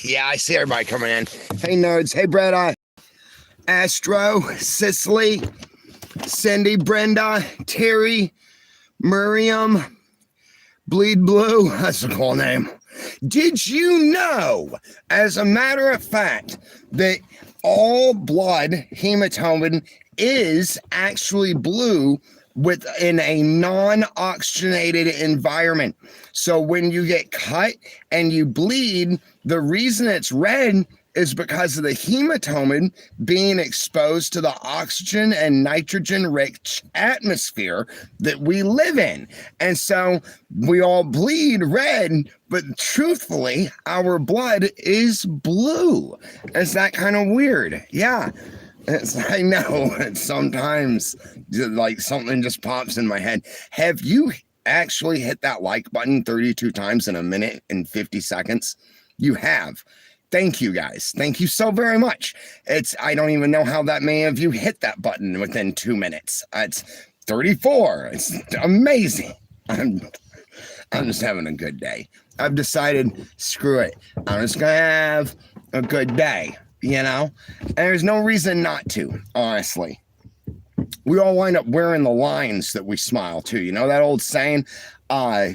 Yeah, I see everybody coming in. Hey, nerds. Hey, Brett. Astro, Cicely, Cindy, Brenda, Terry, Miriam, Bleed Blue. That's a cool name. Did you know, as a matter of fact, that all blood hemoglobin is actually blue within a non-oxygenated environment? So when you get cut and you bleed, the reason it's red is because of the hemoglobin being exposed to the oxygen and nitrogen-rich atmosphere that we live in. And so we all bleed red, but truthfully, our blood is blue. Is that kind of weird? Yeah. I know. Sometimes like something just pops in my head. Have you actually hit that like button 32 times in a minute and 50 seconds? You have. Thank you, guys. Thank you so very much. I don't even know how that many of you hit that button within 2 minutes. It's 34. It's amazing. I'm just having a good day. I've decided, screw it. I'm just going to have a good day, you know? And there's no reason not to, honestly. We all wind up wearing the lines that we smile to. You know that old saying,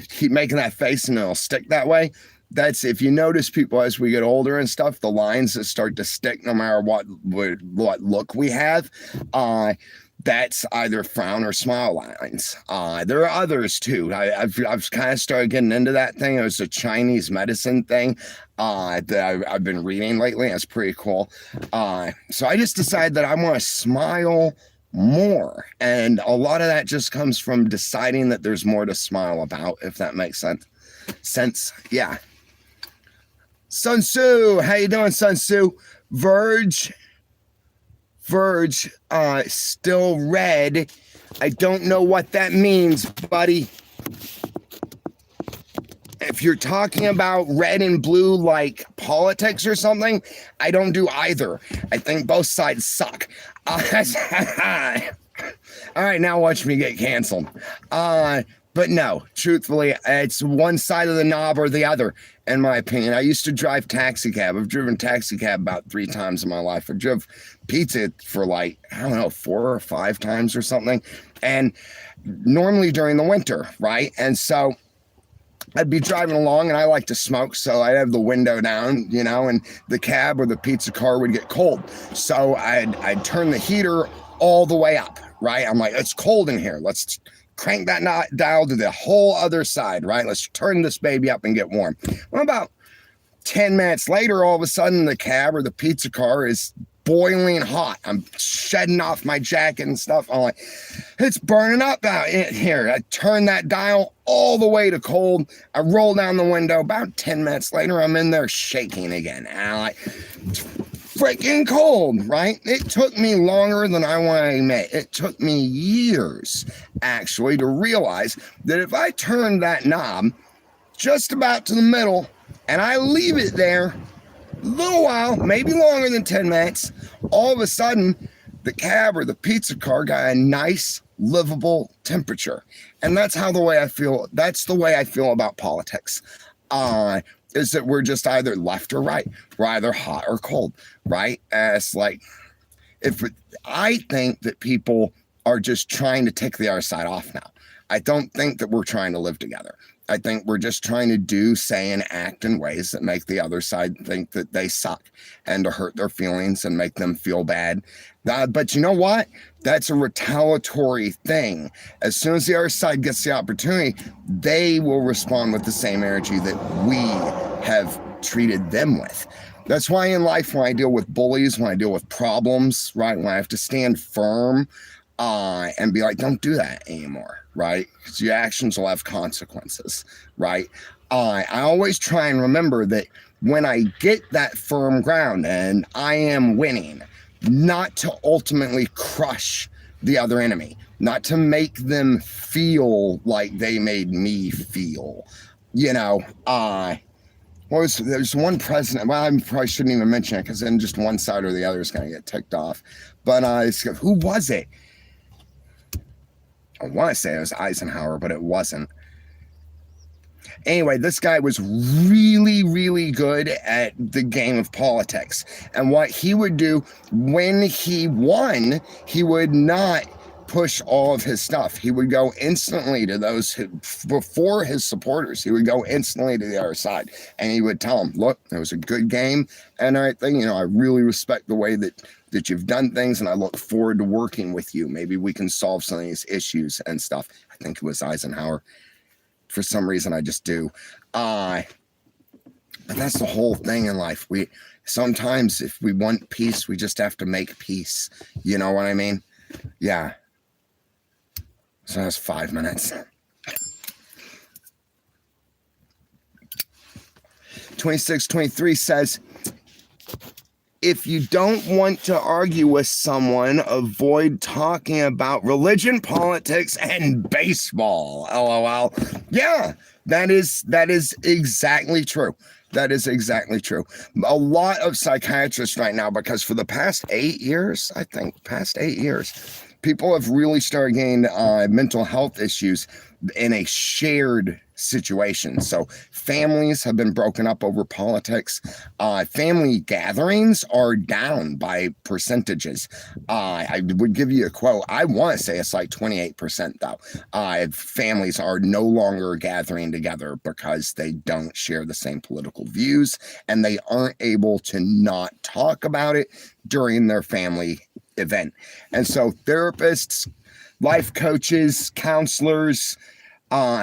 keep making that face and it'll stick that way? That's, if you notice people as we get older and stuff, the lines that start to stick no matter what look we have, that's either frown or smile lines. There are others too. I've kind of started getting into that thing. It was a Chinese medicine thing that I've been reading lately. It's pretty cool. So I just decided that I want to smile more. And a lot of that just comes from deciding that there's more to smile about, if that makes sense. Yeah. Sun Tzu, how you doing, Sun Tzu? Verge, still red. I don't know what that means, buddy. If you're talking about red and blue like politics or something, I don't do either. I think both sides suck. All right, now watch me get canceled. But no, truthfully, it's one side of the knob or the other, in my opinion. I used to drive taxi cab. I've driven taxi cab about 3 times in my life. I drove pizza for like, I don't know, 4 or 5 times or something. And normally during the winter, right? And so I'd be driving along and I like to smoke, so I'd have the window down, you know, and the cab or the pizza car would get cold. So I'd turn the heater all the way up, right? I'm like, it's cold in here. Let's crank that dial to the whole other side, right? Let's turn this baby up and get warm. Well, about 10 minutes later, all of a sudden the cab or the pizza car is boiling hot. I'm shedding off my jacket and stuff. I'm like, it's burning up out here. I turn that dial all the way to cold. I roll down the window. About 10 minutes later, I'm in there shaking again. And I'm like, freaking cold, right? It took me longer than I want to admit. It took me years, actually, to realize that if I turn that knob just about to the middle and I leave it there a little while, maybe longer than 10 minutes, all of a sudden, the cab or the pizza car got a nice, livable temperature. And that's the way I feel. That's the way I feel about politics. Is that we're just either left or right. We're either hot or cold, right? It's like, I think that people are just trying to take the other side off now. I don't think that we're trying to live together. I think we're just trying to do, say, and act in ways that make the other side think that they suck and to hurt their feelings and make them feel bad. But you know what? That's a retaliatory thing. As soon as the other side gets the opportunity, they will respond with the same energy that we have treated them with. That's why in life, when I deal with bullies, when I deal with problems, right, when I have to stand firm and be like, don't do that anymore, right? Because your actions will have consequences, right? I always try and remember that when I get that firm ground and I am winning, not to ultimately crush the other enemy, not to make them feel like they made me feel, you know. There's one president, well, I probably shouldn't even mention it because then just one side or the other is going to get ticked off. But who was it? I want to say it was Eisenhower, but it wasn't. Anyway, this guy was really, really good at the game of politics. And what he would do when he won, he would not push all of his stuff. He would go instantly to those who, before his supporters, he would go instantly to the other side. And he would tell them, look, it was a good game. And I think, I really respect the way that you've done things, and I look forward to working with you. Maybe we can solve some of these issues and stuff. I think it was Eisenhower. For some reason, I just do. But that's the whole thing in life. Sometimes if we want peace, we just have to make peace. You know what I mean? Yeah. So that's 5 minutes. 2623 says, if you don't want to argue with someone, avoid talking about religion, politics, and baseball. LOL. Yeah, that is exactly true. That is exactly true. A lot of psychiatrists right now, because for the past 8 years, people have really started getting mental health issues in a shared situation. So families have been broken up over politics. Family gatherings are down by percentages. I would give you a quote. I want to say it's like 28% though. Families are no longer gathering together because they don't share the same political views, and they aren't able to not talk about it during their family event. And so therapists, life coaches, counselors,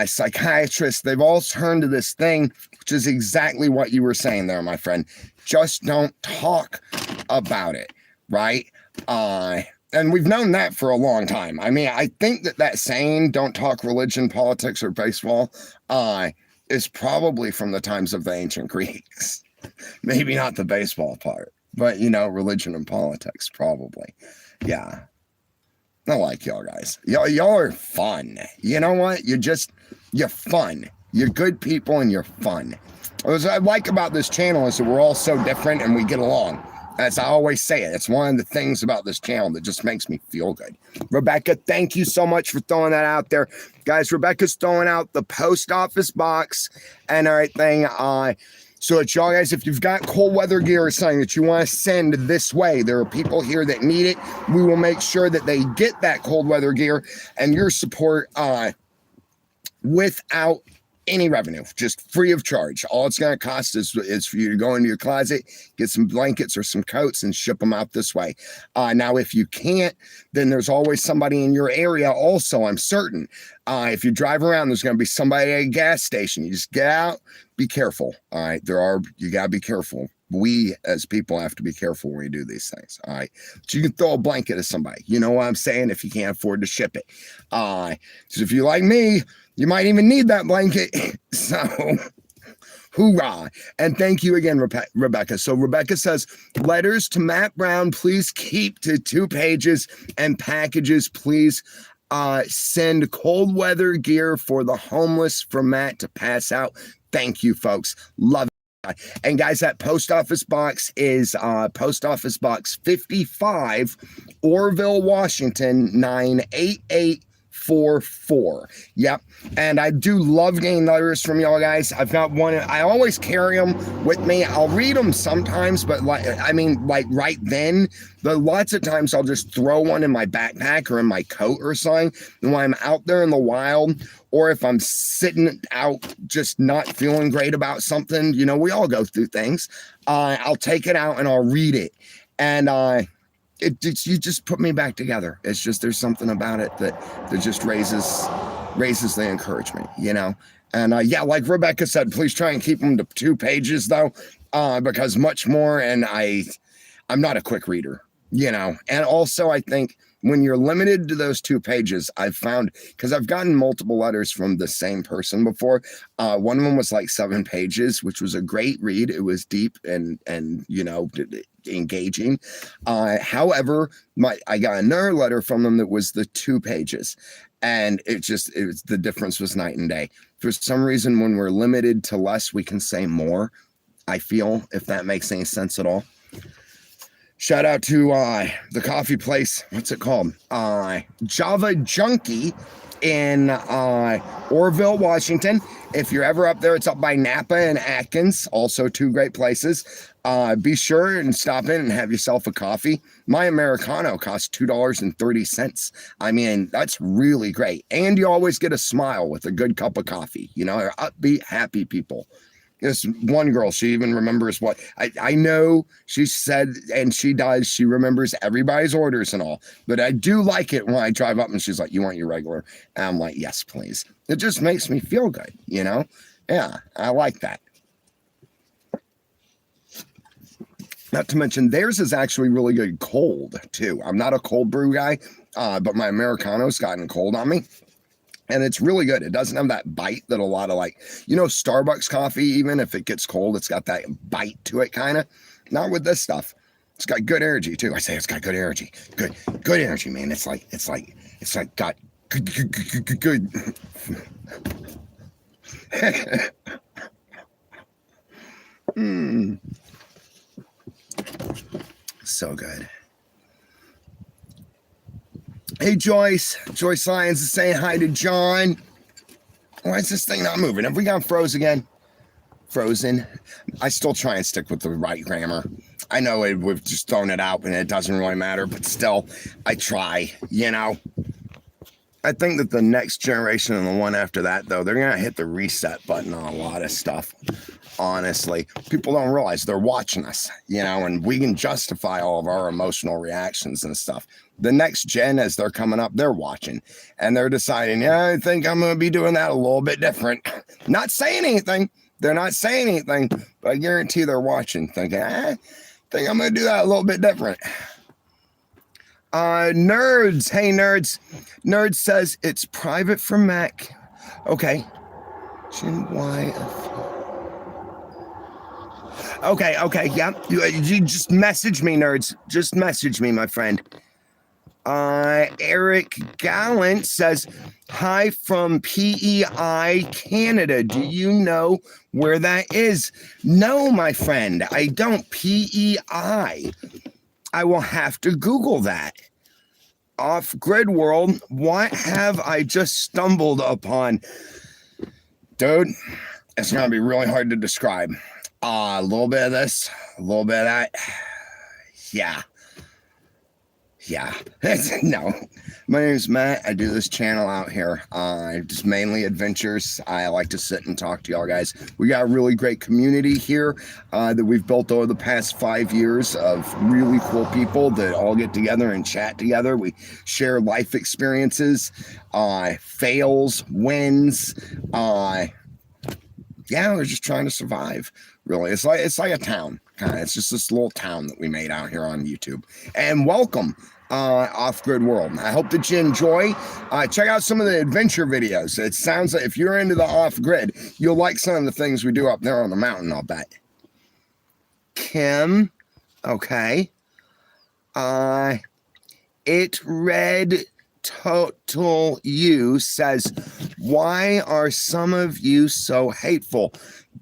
psychiatrists, they've all turned to this thing, which is exactly what you were saying there, my friend. Just don't talk about it, right? And we've known that for a long time. I mean, I think that saying, don't talk religion, politics, or baseball, is probably from the times of the ancient Greeks. Maybe not the baseball part, but, religion and politics, probably. Yeah. I like y'all guys. Y'all are fun. You know what? You're fun. You're good people and you're fun. What I like about this channel is that we're all so different and we get along. As I always say it, it's one of the things about this channel that just makes me feel good. Rebecca, thank you so much for throwing that out there. Guys, Rebecca's throwing out the post office box and everything. So it's y'all guys, if you've got cold weather gear or something that you want to send this way, there are people here that need it. We will make sure that they get that cold weather gear and your support without any revenue, just free of charge. All it's going to cost is for you to go into your closet, get some blankets or some coats and ship them out this way. Now, if you can't, then there's always somebody in your area also, I'm certain. If you drive around, there's going to be somebody at a gas station. You just get out, be careful. All right. You got to be careful. We as people have to be careful when we do these things. All right. So you can throw a blanket at somebody. You know what I'm saying? If you can't afford to ship it. So if you're like me, you might even need that blanket. So hoorah. And thank you again, Rebecca. So Rebecca says, letters to Matt Brown, please keep to 2 pages, and packages, please send cold weather gear for the homeless for Matt to pass out. Thank you, folks. Love it. And guys, that post office box is post office box 55, Orville, Washington, 98844. Yep. And I do love getting letters from y'all guys. I've got one. I always carry them with me. I'll read them sometimes, but like right then, but lots of times I'll just throw one in my backpack or in my coat or something. And when I'm out there in the wild, or if I'm sitting out just not feeling great about something, we all go through things. I'll take it out and I'll read it. And you just put me back together. It's just, there's something about it that just raises the encouragement, And yeah, like Rebecca said, please try and keep them to 2 pages though, because much more. And I'm not a quick reader, And also I think when you're limited to those 2 pages, I've found, because I've gotten multiple letters from the same person before. One of them was like 7 pages, which was a great read. It was deep and engaging. However, I got another letter from them that was the 2 pages, and the difference was night and day. For some reason, when we're limited to less, we can say more, I feel, if that makes any sense at all. Shout out to the coffee place. What's it called? Java Junkie in Orville, Washington. If you're ever up there, it's up by Napa and Atkins, also two great places. Be sure and stop in and have yourself a coffee. My Americano costs $2.30. I mean, that's really great. And you always get a smile with a good cup of coffee. You know, they're upbeat, happy people. This one girl, she even remembers what I know she said, and she does. She remembers everybody's orders and all. But I do like it when I drive up and she's like, "You want your regular?" And I'm like, "Yes, please." It just makes me feel good, you know? Yeah, I like that. Not to mention, theirs is actually really good cold, too. I'm not a cold brew guy, but my Americano's gotten cold on me. And it's really good. It doesn't have that bite that a lot of Starbucks coffee, even if it gets cold, it's got that bite to it, kind of. Not with this stuff. It's got good energy too. I say it's got good energy. Good energy, man. It's like got good. So good. Hey, Joyce. Joyce Lyons is saying hi to John. Why is this thing not moving? Have we gone frozen? I still try and stick with the right grammar. I know we've just thrown it out and it doesn't really matter, but still, I try, you know. I think that the next generation and the one after that, though, they're going to hit the reset button on a lot of stuff. Honestly, people don't realize they're watching us, you know, and we can justify all of our emotional reactions and stuff. The next gen, as they're coming up, they're watching and they're deciding, yeah, I think I'm going to be doing that a little bit different. Not saying anything. They're not saying anything, but I guarantee they're watching, thinking, I think I'm going to do that a little bit different. Nerds. Hey, Nerds. Nerds says it's private for Mac. Okay. Okay, yeah. You just message me, Nerds. Just message me, my friend. Eric Gallant says, hi from PEI, Canada. Do you know where that is? No, my friend, I don't. PEI. I will have to Google that. Off Grid World, what have I just stumbled upon? Dude, it's going to be really hard to describe. A little bit of this, a little bit of that. Yeah. No. My name is Matt. I do this channel out here. Just mainly adventures. I like to sit and talk to y'all guys. We got a really great community here that we've built over the past 5 years of really cool people that all get together and chat together. We share life experiences, fails, wins. Yeah, we're just trying to survive. Really, it's like a town. It's just this little town that we made out here on YouTube. And welcome, Off Grid World. I hope that you enjoy. Check out some of the adventure videos. It sounds like if you're into the off grid, you'll like some of the things we do up there on the mountain, I'll bet. Kim, okay. It read Total You says, why are some of you so hateful?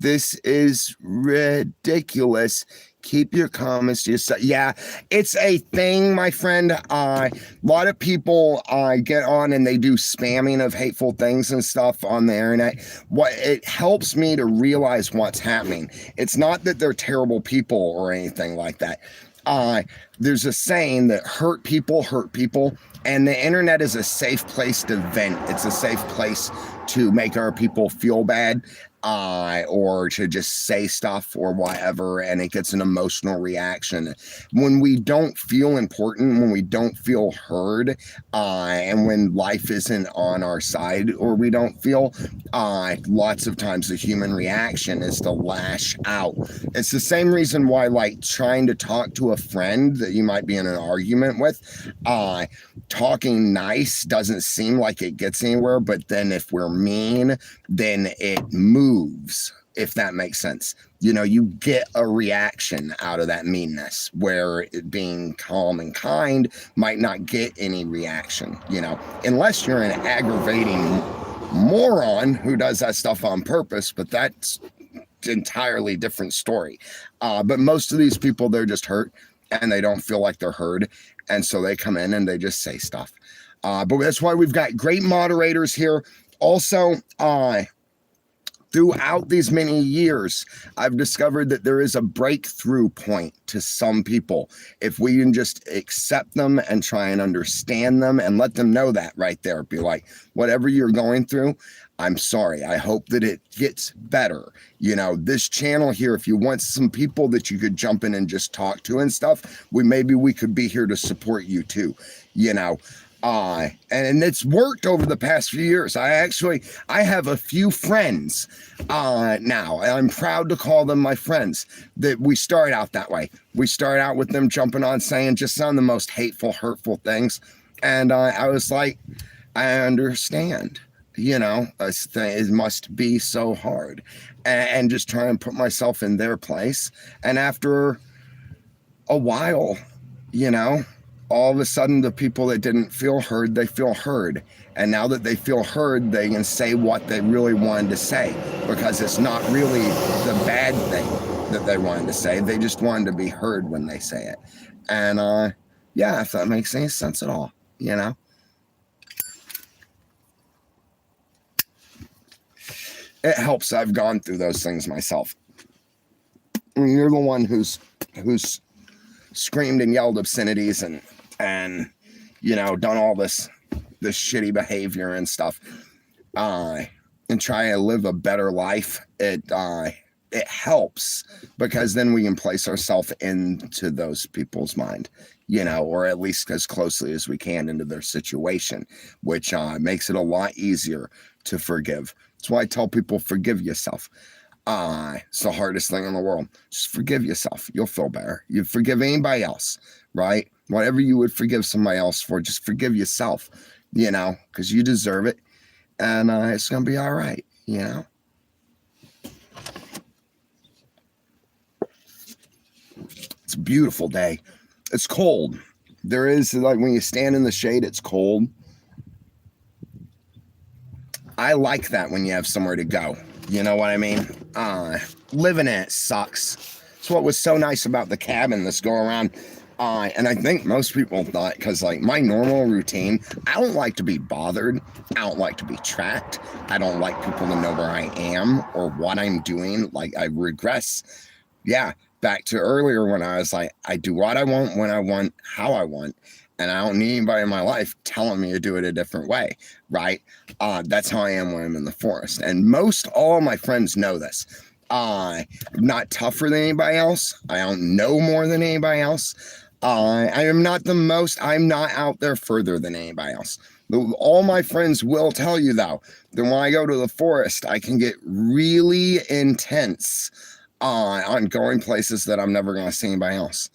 This is ridiculous. Keep your comments to yourself. Yeah, it's a thing, my friend. A lot of people get on and they do spamming of hateful things and stuff on the internet. It helps me to realize what's happening. It's not that they're terrible people or anything like that. There's a saying that hurt people, and the internet is a safe place to vent. It's a safe place to make our people feel bad, or to just say stuff or whatever, and it gets an emotional reaction. When we don't feel important, when we don't feel heard, and when life isn't on our side, or we don't feel, lots of times the human reaction is to lash out. It's the same reason why, like, trying to talk to a friend that you might be in an argument with, talking nice doesn't seem like it gets anywhere, but then if we're mean, then it moves, if that makes sense. You know, you get a reaction out of that meanness, where it being calm and kind might not get any reaction, you know, unless you're an aggravating moron who does that stuff on purpose, but that's entirely different story. But most of these people, they're just hurt and they don't feel like they're heard, and so they come in and they just say stuff. But that's why we've got great moderators here. Also, throughout these many years, I've discovered that there is a breakthrough point to some people if we can just accept them and try and understand them and let them know that right there. Be like, whatever you're going through, I'm sorry. I hope that it gets better. You know, this channel here, if you want some people that you could jump in and just talk to and stuff, maybe we could be here to support you too, you know. And it's worked over the past few years. I have a few friends now, and I'm proud to call them my friends, that we start out that way. We start out with them jumping on saying just some of the most hateful, hurtful things. And I was like, I understand, you know, it must be so hard, and just try and put myself in their place. And after a while, you know, all of a sudden the people that didn't feel heard, they feel heard. And now that they feel heard, they can say what they really wanted to say, because it's not really the bad thing that they wanted to say. They just wanted to be heard when they say it. And yeah, if that makes any sense at all, you know. It helps. I've gone through those things myself. I mean, you're the one who's screamed and yelled obscenities and you know, done all this shitty behavior and stuff, and try to live a better life. It helps, because then we can place ourselves into those people's mind, you know, or at least as closely as we can into their situation, which makes it a lot easier to forgive. That's why I tell people, forgive yourself. It's the hardest thing in the world. Just forgive yourself. You'll feel better. You forgive anybody else, right? Whatever you would forgive somebody else for, just forgive yourself, you know, because you deserve it. And it's going to be all right, you know. It's a beautiful day. It's cold. There is, like, when you stand in the shade, it's cold. I like that when you have somewhere to go. You know what I mean? Living in it sucks. It's what was so nice about the cabin this go around. And I think most people thought, because like my normal routine, I don't like to be bothered. I don't like to be tracked. I don't like people to know where I am or what I'm doing. Like, I regress. Yeah, back to earlier when I was like, I do what I want, when I want, how I want. And I don't need anybody in my life telling me to do it a different way, right? That's how I am when I'm in the forest. And all my friends know this. I'm not tougher than anybody else. I don't know more than anybody else. I am not I'm not out there further than anybody else. All my friends will tell you, though, that when I go to the forest, I can get really intense on going places that I'm never going to see anybody else.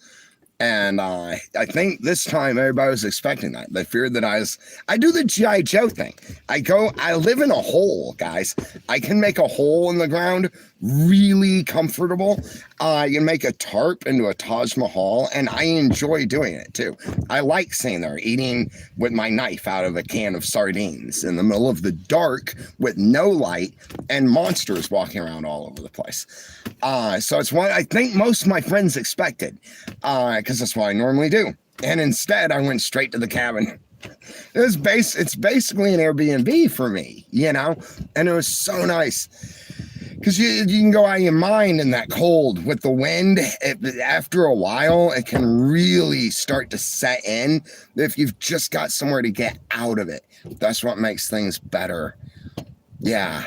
And I think this time everybody was expecting that. They feared that I do the G.I. Joe thing. I live in a hole, guys. I can make a hole in the ground really comfortable. You can make a tarp into a Taj Mahal, and I enjoy doing it too. I like sitting there eating with my knife out of a can of sardines in the middle of the dark with no light and monsters walking around all over the place. So it's what I think most of my friends expected, because that's what I normally do. And instead, I went straight to the cabin. It's basically an Airbnb for me, you know, and it was so nice. Because you can go out of your mind in that cold with the wind. After a while, it can really start to set in if you've just got somewhere to get out of it. That's what makes things better. Yeah.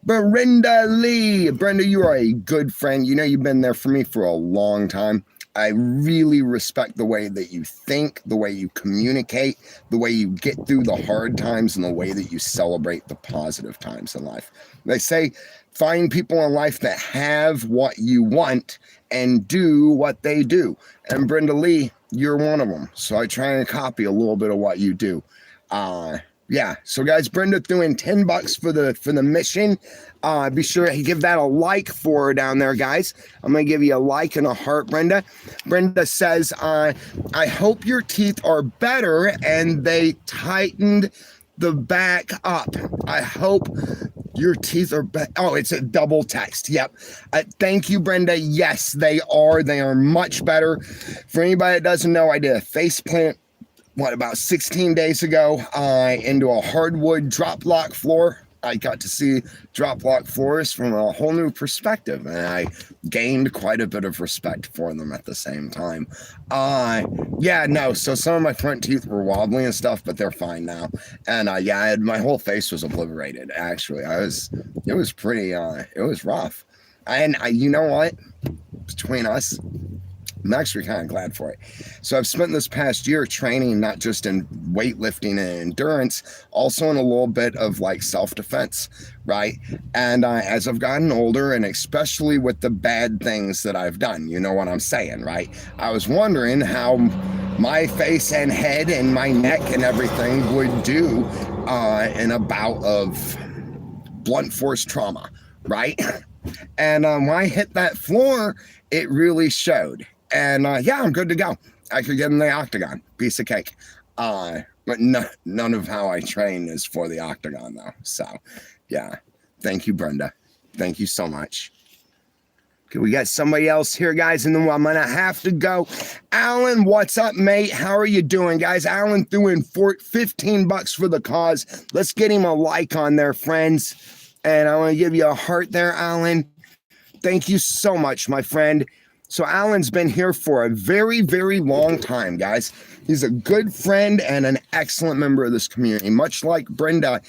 Brenda Lee. Brenda, you are a good friend. You know, you've been there for me for a long time. I really respect the way that you think, the way you communicate, the way you get through the hard times, and the way that you celebrate the positive times in life. They say, find people in life that have what you want and do what they do. And Brenda Lee, you're one of them. So I try and copy a little bit of what you do. Yeah, so guys, Brenda threw in $10 for the mission. Be sure to give that a like for her down there, guys. I'm gonna give you a like and a heart, Brenda. Brenda says, I hope your teeth are better and they tightened the back up. I hope your teeth are better. Oh, it's a double text. Yep. Thank you, Brenda. Yes, they are. They are much better. For anybody that doesn't know, I did a face plant about 16 days ago into a hardwood drop block floor. I got to see drop block forests from a whole new perspective, and I gained quite a bit of respect for them at the same time. Yeah, no, so some of my front teeth were wobbly and stuff, but they're fine now. And yeah, my whole face was obliterated, actually. It was pretty, it was rough. And you know what? Between us, I'm actually kind of glad for it. So I've spent this past year training not just in weightlifting and endurance, also in a little bit of like self-defense, right? And as I've gotten older, and especially with the bad things that I've done, you know what I'm saying, right? I was wondering how my face and head and my neck and everything would do in a bout of blunt force trauma, right? And when I hit that floor, it really showed. And yeah, I'm good to go. I could get in the octagon. Piece of cake. But none of how I train is for the octagon, though. So, yeah. Thank you, Brenda. Thank you so much. Okay, we got somebody else here, guys, and then I'm going to have to go. Alan, what's up, mate? How are you doing, guys? Alan threw in $15 for the cause. Let's get him a like on there, friends. And I want to give you a heart there, Alan. Thank you so much, my friend. So Alan's been here for a very, very long time, guys. He's a good friend and an excellent member of this community. Much like Brenda,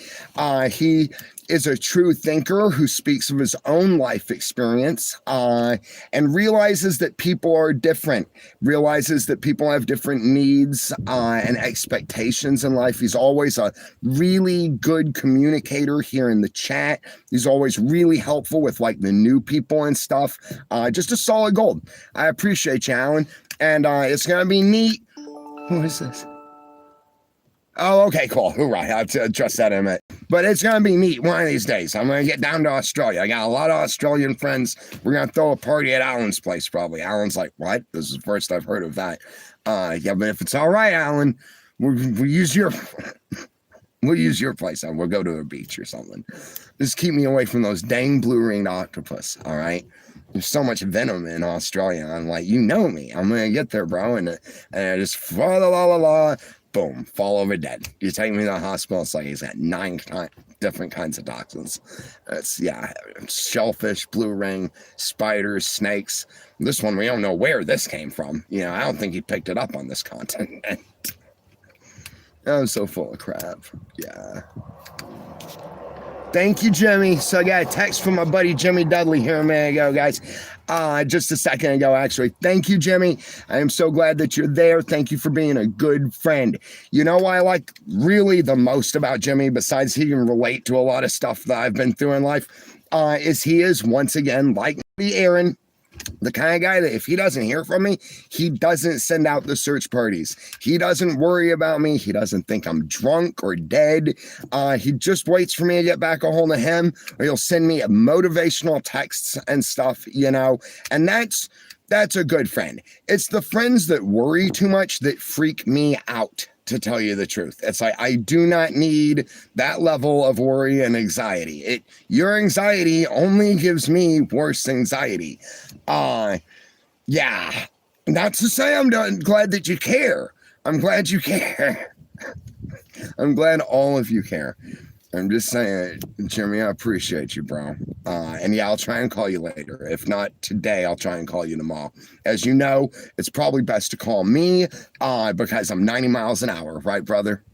he is a true thinker who speaks of his own life experience and realizes that people are different, realizes that people have different needs and expectations in life. He's always a really good communicator here in the chat. He's always really helpful with like the new people and stuff. Just a solid gold. I appreciate you, Alan. And it's going to be neat. Who is this? Oh, okay, cool. Hoorah. I have to address that in a minute. But it's going to be neat one of these days. I'm going to get down to Australia. I got a lot of Australian friends. We're going to throw a party at Alan's place, probably. Alan's like, what? This is the first I've heard of that. Yeah, but if it's all right, Alan, we'll use your... We'll use your place. We'll go to a beach or something. Just keep me away from those dang blue-ringed octopus, all right? There's so much venom in Australia. I'm like, you know me. I'm going to get there, bro. And I just, la la la la, boom, fall over dead. You take me to the hospital, it's like he's got 9 different kinds of toxins. It's, yeah, shellfish, blue ring, spiders, snakes. This one, we don't know where this came from. You know, I don't think he picked it up on this continent. I'm so full of crap. Yeah. Thank you, Jimmy. So I got a text from my buddy Jimmy Dudley here a minute ago, guys. Just a second ago, actually. Thank you, Jimmy. I am so glad that you're there. Thank you for being a good friend. You know what I like really the most about Jimmy, besides he can relate to a lot of stuff that I've been through in life, is he is, once again, like Aaron, the kind of guy that if he doesn't hear from me, he doesn't send out the search parties. He doesn't worry about me. He doesn't think I'm drunk or dead. He just waits for me to get back a hold of him, or he'll send me motivational texts and stuff, you know, and that's a good friend. It's the friends that worry too much that freak me out, to tell you the truth. It's like, I do not need that level of worry and anxiety. Your anxiety only gives me worse anxiety. Yeah, not to say I'm glad that you care. I'm glad you care. I'm glad all of you care. I'm just saying, Jimmy, I appreciate you, bro. And yeah, I'll try and call you later. If not today, I'll try and call you tomorrow. As you know, it's probably best to call me because I'm 90 miles an hour, right, brother?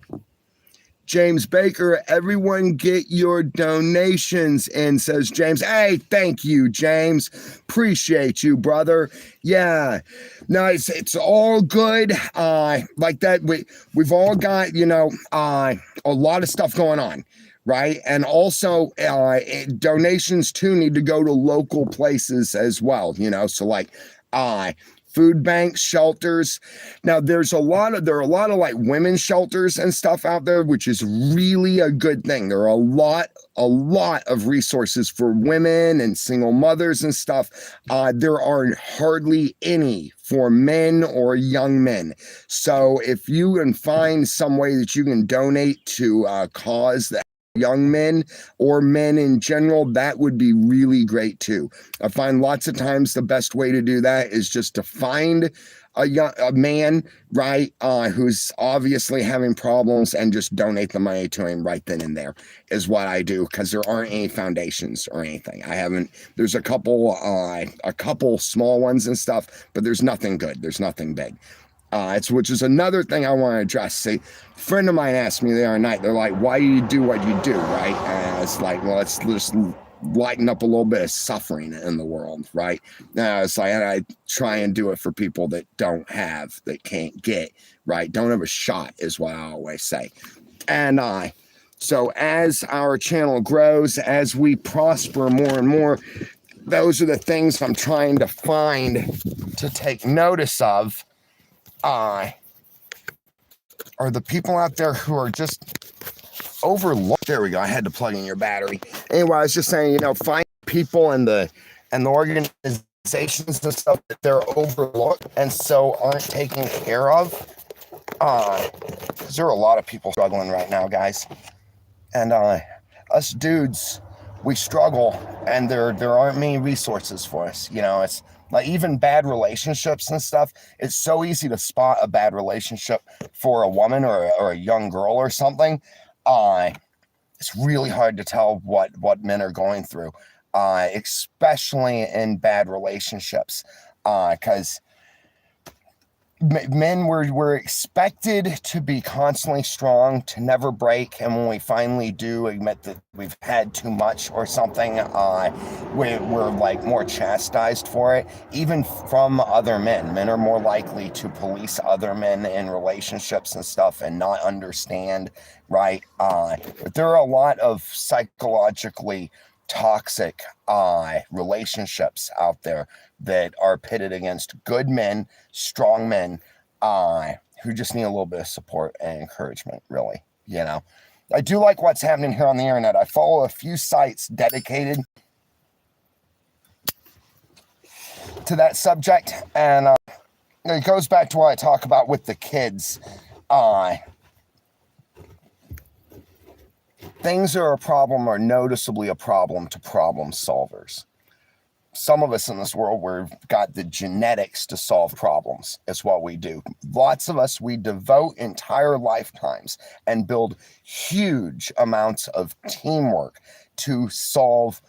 James Baker, everyone get your donations in, says James. Hey, thank you, James. Appreciate you, brother. Yeah, no, it's all good. Like that, we've all got, you know, a lot of stuff going on, right? And also donations too need to go to local places as well, you know, so like food banks, shelters. Now there are a lot of like women's shelters and stuff out there, which is really a good thing. There are a lot of resources for women and single mothers and stuff. There are hardly any for men or young men. So if you can find some way that you can donate to a cause that young men or men in general, that would be really great too. I find lots of times the best way to do that is just to find a man, right, who's obviously having problems, and just donate the money to him right then and there is what I do, because there aren't any foundations or anything. I haven't. There's a couple small ones and stuff, but there's nothing good. There's nothing big. Which is another thing I want to address. See, a friend of mine asked me the other night, they're like, why do you do what you do, right? And it's like, well, it's just lighten up a little bit of suffering in the world, right? It's like, I try and do it for people that don't have, that can't get, right? Don't have a shot is what I always say. And so as our channel grows, as we prosper more and more, those are the things I'm trying to find to take notice of. Are the people out there who are just overlooked. There we go. I had to plug in your battery. Anyway, I was just saying, find people and the organizations and stuff that they're overlooked and so aren't taken care of. Because there are a lot of people struggling right now, guys. And us dudes, we struggle, and there aren't many resources for us. It's like even bad relationships and stuff. It's so easy to spot a bad relationship for a woman or a young girl or something. It's really hard to tell what men are going through, especially in bad relationships, because men were expected to be constantly strong, to never break, and when we finally do admit that we've had too much or something, we're like more chastised for it, even from other men. Men are more likely to police other men in relationships and stuff and not understand, right? But there are a lot of psychologically toxic relationships out there that are pitted against good men, strong men, who just need a little bit of support and encouragement, really. I do like what's happening here on the internet. I follow a few sites dedicated to that subject, and it goes back to what I talk about with the kids. Things that are a problem are noticeably a problem to problem solvers. Some of us in this world, we've got the genetics to solve problems. It's what we do. Lots of us, we devote entire lifetimes and build huge amounts of teamwork to solve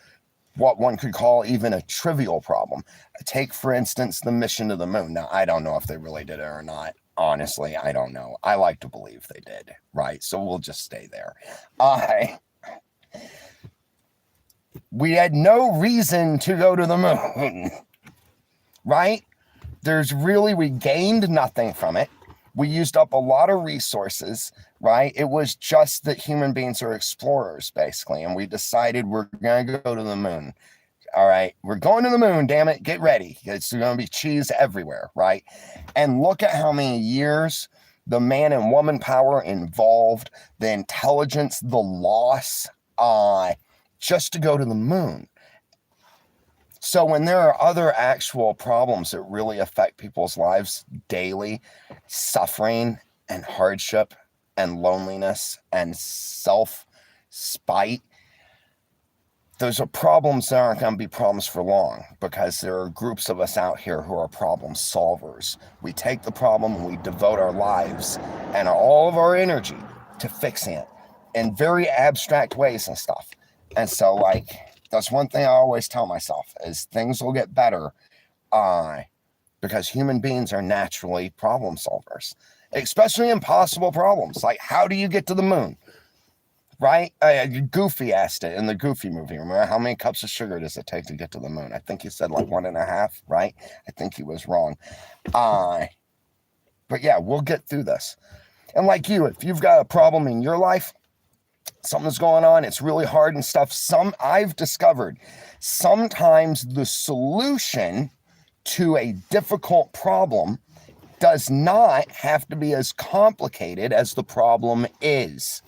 what one could call even a trivial problem. Take, for instance, the mission to the moon. Now, I don't know if they really did it or not. Honestly, I don't know. I like to believe they did, right? So we'll just stay there. We had no reason to go to the moon, right? We gained nothing from it. We used up a lot of resources, right? It was just that human beings are explorers, basically, and we decided we're going to go to the moon. All right, we're going to the moon, damn it, get ready. It's going to be cheese everywhere, right? And look at how many years, the man and woman power involved, the intelligence, the loss, just to go to the moon. So when there are other actual problems that really affect people's lives daily, suffering and hardship and loneliness and self-spite, those are problems that aren't going to be problems for long, because there are groups of us out here who are problem solvers. We take the problem and we devote our lives and all of our energy to fixing it in very abstract ways and stuff. And so, that's one thing I always tell myself, is things will get better because human beings are naturally problem solvers, especially impossible problems. Like, how do you get to the moon? Right? Goofy asked it in the Goofy movie. Remember, how many cups of sugar does it take to get to the moon? I think he said 1.5, right? I think he was wrong. But yeah, we'll get through this. And like you, if you've got a problem in your life, something's going on, it's really hard and stuff. I've discovered sometimes the solution to a difficult problem does not have to be as complicated as the problem is.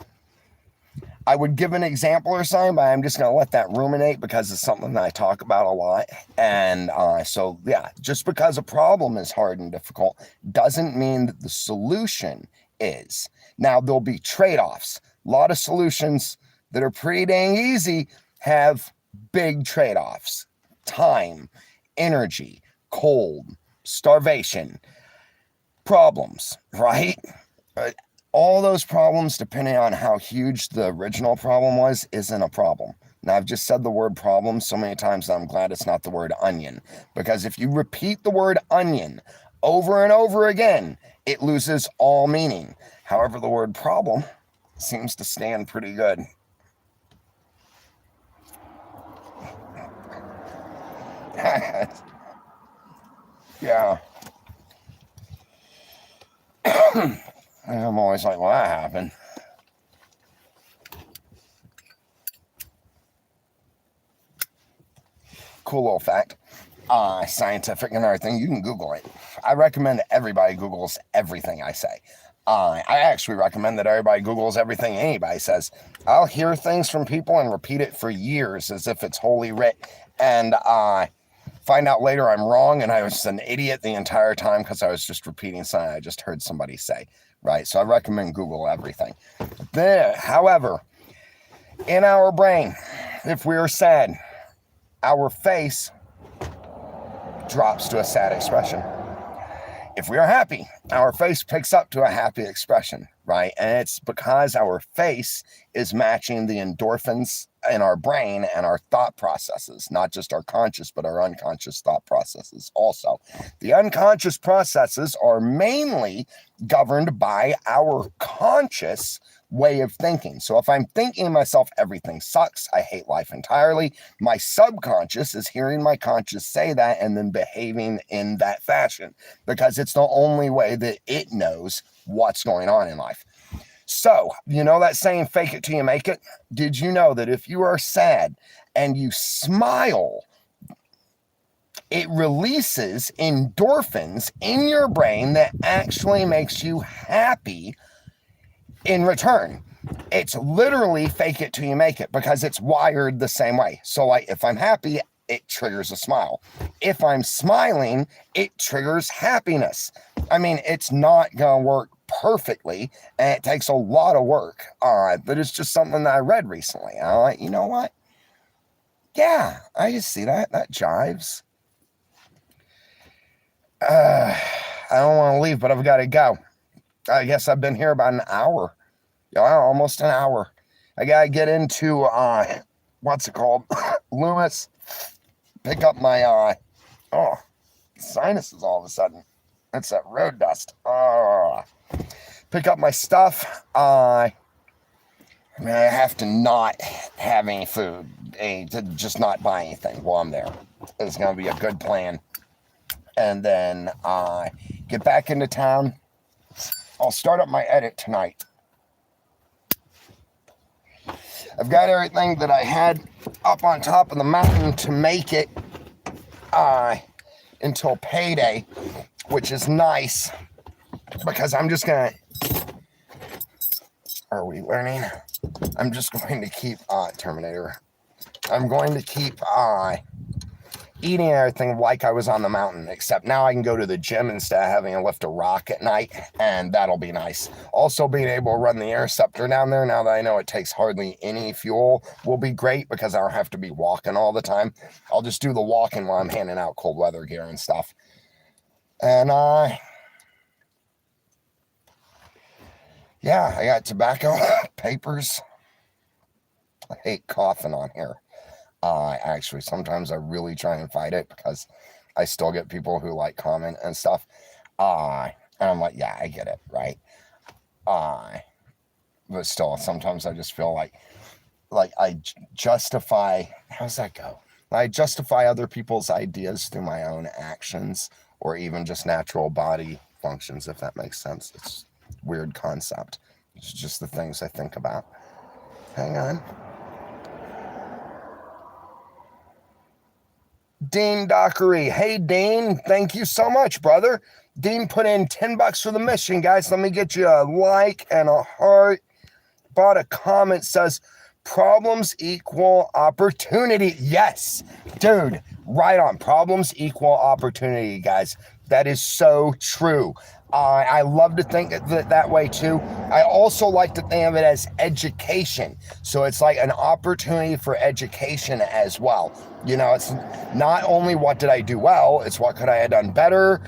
I would give an example or something, but I'm just going to let that ruminate because it's something that I talk about a lot. And so, yeah, just because a problem is hard and difficult doesn't mean that the solution is. Now, there'll be trade-offs. A lot of solutions that are pretty dang easy have big trade-offs: time, energy, cold, starvation, problems, right? All those problems, depending on how huge the original problem was, isn't a problem. Now, I've just said the word problem so many times that I'm glad it's not the word onion, because if you repeat the word onion over and over again, it loses all meaning. However, the word problem seems to stand pretty good. Yeah. I'm always like, well, that happened. Cool little fact. Scientific and everything. You can Google it. I recommend that everybody Googles everything I say. I actually recommend that everybody Googles everything anybody says. I'll hear things from people and repeat it for years as if it's holy writ, and find out later I'm wrong and I was an idiot the entire time because I was just repeating something I just heard somebody say, right? So I recommend Google everything. However, in our brain, if we are sad, our face drops to a sad expression. If we are happy, our face picks up to a happy expression, right? And it's because our face is matching the endorphins in our brain and our thought processes, not just our conscious, but our unconscious thought processes also. The unconscious processes are mainly governed by our conscious way of thinking. So if I'm thinking to myself, everything sucks, I hate life entirely, my subconscious is hearing my conscious say that and then behaving in that fashion, because it's the only way that it knows what's going on in life. So, you know that saying, fake it till you make it? Did you know that if you are sad and you smile, it releases endorphins in your brain that actually makes you happy in return? It's literally fake it till you make it, because it's wired the same way. So like, if I'm happy, it triggers a smile. If I'm smiling, it triggers happiness. I mean, it's not gonna work perfectly, and it takes a lot of work, but it's just something that I read recently. I'm like, you know what? Yeah, I just see that jives. I don't want to leave, but I've got to go. I guess I've been here about an hour. Yeah, almost an hour. I gotta get into what's it called? Loomis. Pick up my sinuses all of a sudden. That's that road dust. Pick up my stuff. I have to not have any food. To just not buy anything while I'm there. It's gonna be a good plan. And then get back into town. I'll start up my edit tonight. I've got everything that I had up on top of the mountain to make it until payday, which is nice, because I'm just gonna, are we learning? I'm just going to keep, Terminator. I'm going to keep eating everything like I was on the mountain, except now I can go to the gym instead of having to lift a rock at night, and that'll be nice. Also, being able to run the Interceptor down there, now that I know it takes hardly any fuel, will be great, because I don't have to be walking all the time. I'll just do the walking while I'm handing out cold weather gear and stuff. And, yeah, I got tobacco, papers. I hate coughing on here. Actually, sometimes I really try and fight it, because I still get people who like comment and stuff. And I'm like, yeah, I get it, right? But still, sometimes I just feel like I justify, how's that go? I justify other people's ideas through my own actions, or even just natural body functions, if that makes sense. It's a weird concept. It's just the things I think about. Hang on. Dean Dockery. Hey, Dean. Thank you so much, brother. Dean put in $10 for the mission, guys. Let me get you a like and a heart. Bought a comment, says, problems equal opportunity. Yes, dude. Right on. Problems equal opportunity, guys. That is so true. I love to think of it that way too. I also like to think of it as education. So it's like an opportunity for education as well. You know, it's not only what did I do well, it's what could I have done better.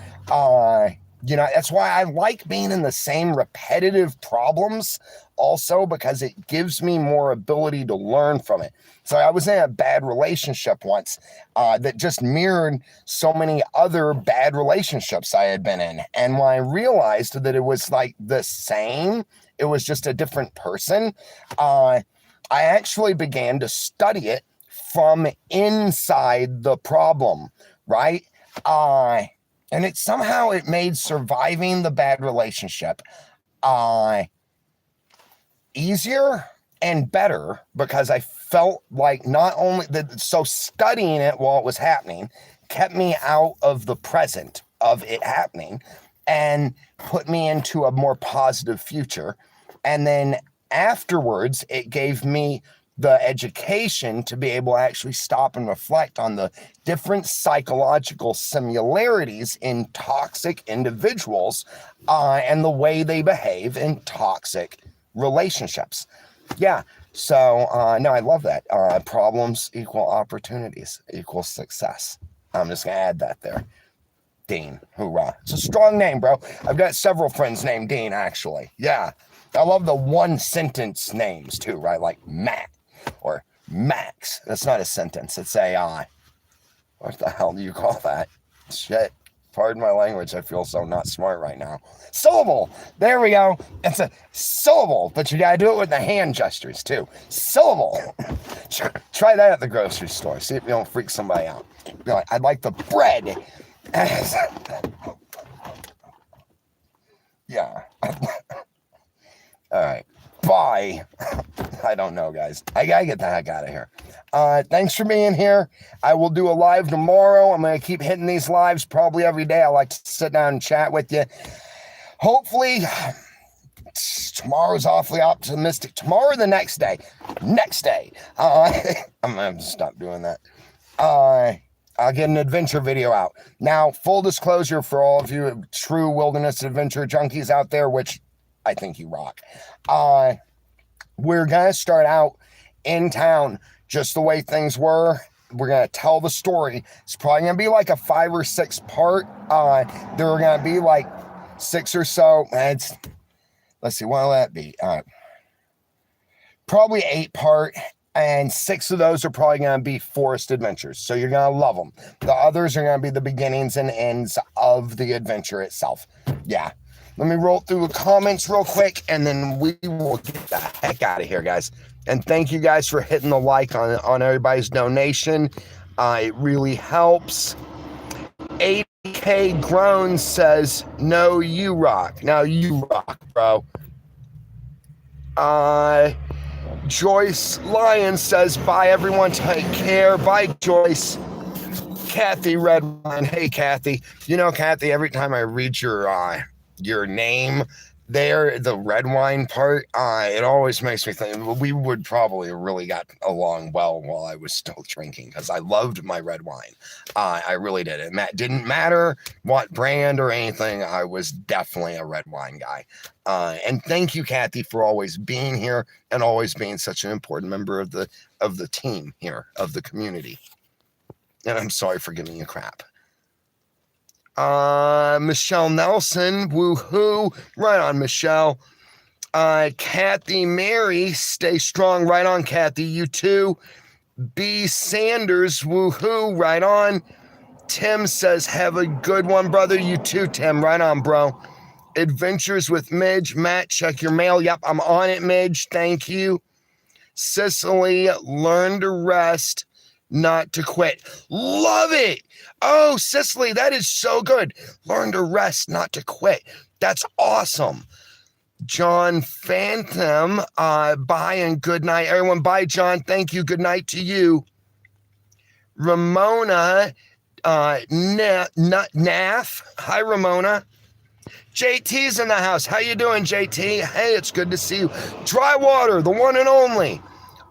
You know, that's why I like being in the same repetitive problems also, because it gives me more ability to learn from it. So I was in a bad relationship once that just mirrored so many other bad relationships I had been in. And when I realized that it was like the same, it was just a different person, I actually began to study it from inside the problem, right? And it made surviving the bad relationship easier and better, because I felt like not only that, so studying it while it was happening kept me out of the present of it happening and put me into a more positive future. And then afterwards, it gave me the education to be able to actually stop and reflect on the different psychological similarities in toxic individuals and the way they behave in toxic relationships. Yeah. So, no, I love that. Problems equal opportunities equal success. I'm just going to add that there. Dean. Hoorah. It's a strong name, bro. I've got several friends named Dean, actually. Yeah. I love the one sentence names too, right? Like Matt or Max. That's not a sentence. It's a, what the hell do you call that? Shit. Pardon my language. I feel so not smart right now. Syllable. There we go. It's a syllable, but you got to do it with the hand gestures too. Syllable. Try that at the grocery store. See if you don't freak somebody out. Be like, I'd like the bread. Yeah. All right. Bye. I don't know, guys. I gotta get the heck out of here. Thanks for being here. I will do a live tomorrow. I'm going to keep hitting these lives probably every day. I like to sit down and chat with you. Hopefully, tomorrow's awfully optimistic. Tomorrow or the next day? Next day. I'm going to stop doing that. I'll get an adventure video out. Now, full disclosure for all of you true wilderness adventure junkies out there, which I think you rock. We're going to start out in town just the way things were. We're going to tell the story. It's probably going to be like a 5 or 6 part. There are going to be like 6 or so. Let's see, what will that be? Probably 8 part. And 6 of those are probably going to be forest adventures. So you're going to love them. The others are going to be the beginnings and ends of the adventure itself. Yeah. Let me roll through the comments real quick, and then we will get the heck out of here, guys. And thank you guys for hitting the like on everybody's donation. It really helps. 8K Grown says, no, you rock. Now you rock, bro. Joyce Lyon says, bye, everyone. Take care. Bye, Joyce. Kathy Redwine. Hey, Kathy. You know, Kathy, every time I read your name there, the red wine part, it always makes me think we would probably have really got along well while I was still drinking, because I loved my red wine. I really did. It didn't matter what brand or anything. I was definitely a red wine guy. And thank you, Kathy, for always being here and always being such an important member of the team here, of the community. And I'm sorry for giving you crap. Michelle Nelson, woohoo, right on, Michelle. Kathy Mary, stay strong, right on, Kathy, you too. B Sanders, woohoo, right on. Tim says, have a good one, brother, you too, Tim, right on, bro. Adventures with Midge, Matt, check your mail. Yep, I'm on it, Midge, thank you. Cicely, learn to rest, not to quit. Love it. Oh, Cicely, that is so good. Learn to rest, not to quit. That's awesome. John Phantom, bye and good night. Everyone, bye, John. Thank you. Good night to you. Ramona, Nath. Hi, Ramona. JT's in the house. How you doing, JT? Hey, it's good to see you. Dry Water, the one and only.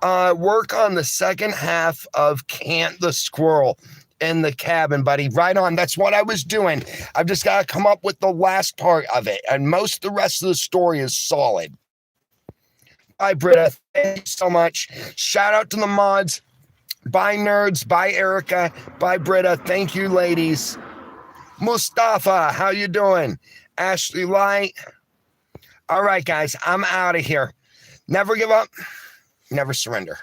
Work on the second half of Can't the Squirrel. in the cabin, buddy. Right on. That's what I was doing. I've just got to come up with the last part of it. And most of the rest of the story is solid. Bye, Britta. Thank you so much. Shout out to the mods. Bye, nerds. Bye, Erica. Bye, Britta. Thank you, ladies. Mustafa, how you doing? Ashley Light. All right, guys. I'm out of here. Never give up. Never surrender.